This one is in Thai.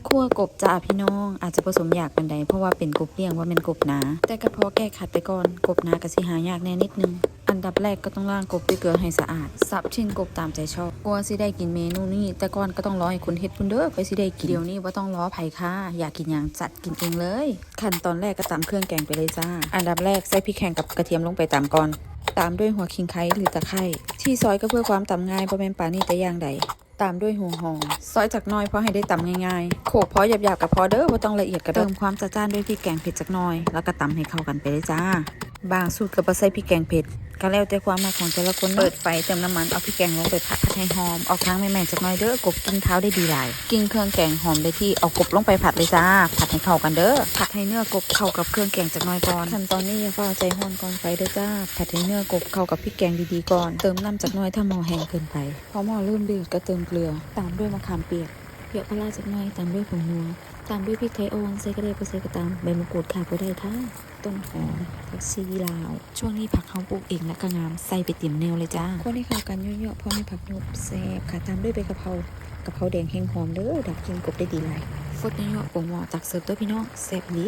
คั่วกบจ้าพี่น้องอาจจะผสมยากปานใดเพราะว่าเป็นกบเลี้ยงว่าเป็นกบหนาแต่ก็พอแก้ขัดไปก่อนกบหนาก็สิหายากแน่นิดนึงอันดับแรกก็ต้องล้างกบด้วยเกลือให้สะอาดสับชิ้นกบตามใจชอบกลัวสิได้กินเมนูนี้แต่ก่อนก็ต้องรอให้คุณเฮ็ดพุ่นเด้อไปสิได้กินเดี๋ยวนี้บ่ต้องรอไผค่ะอยากกินหยังจัดกินเองเลยขั้นตอนแรกก็ตำเครื่องแกงไปเลยจ้าอันดับแรกใส่พริกแห้งกับกระเทียมลงไปตามก่อนตามด้วยหัวขิงไข่หรือตะไคร้ที่ซอยก็เพื่อความตำง่ายบ่แม่นปานนี้แต่อย่างใดตามด้วยหัวหอมซอยจากน้อยเพราะให้ได้ตำง่ายๆโขลกพอหยาบๆกับพอเด้อบ่ต้องละเอียดกระเติมความจัดจ้านด้วยพริกแกงเผ็ดจากน้อยแล้วก็ตำให้เข้ากันไปเลยจ้าบางสูตรก็บ่ใส่พริกแกงเผ็ดก็แล้วแต่ความมักของแต่ละคนเปิดไฟเติมน้ำมันเอาพริกแกงลงไปผัดให้หอมออกทางแม่ๆจากน้อยเด้อกบกินเท้าได้ดีหลายกินเครื่องแกงหอมได้ที่เอากบลงไปผัดเลยจ้าผัดให้เข้ากันเด้อผัดให้เนื้อกบเข้ากับเครื่องแกงจากน้อยก่อนขั้นตอนนี้อย่าเฝ้าใจห้อนก่อนไฟเด้อจ้าผัดให้เนื้อกบเข้ากับพริกแกงดีๆก่อนเติมน้ำจากน้อยถ้าหม้อแห้งเกินไปพอหม้อเริ่มเดือดก็เติมเกลือตามด้วยมะขามเปียกเปียกพะลาจากน้อยตามด้วยผงนัวตามด้วยพริกไทยอ่อนใส่กระเทียมใส่กระตามใบมะกรูดขาดก็ได้ค่ะต้นหอมผักชีลาวช่วงนี้ผักเขาปลูกเองและก็งามใส่ไปเต็มแนวเลยจ้าคนให้เข้ากันเยอะๆพอมีผักหนุบแซ่บค่ะตามด้วยใบกะเพราแดงแห้งหอมเด้อดับกลิ่นกบได้ดีหลายฟดเยอะๆปรุงหม้อตักเสิร์ฟตัวพี่น้องแซ่บดี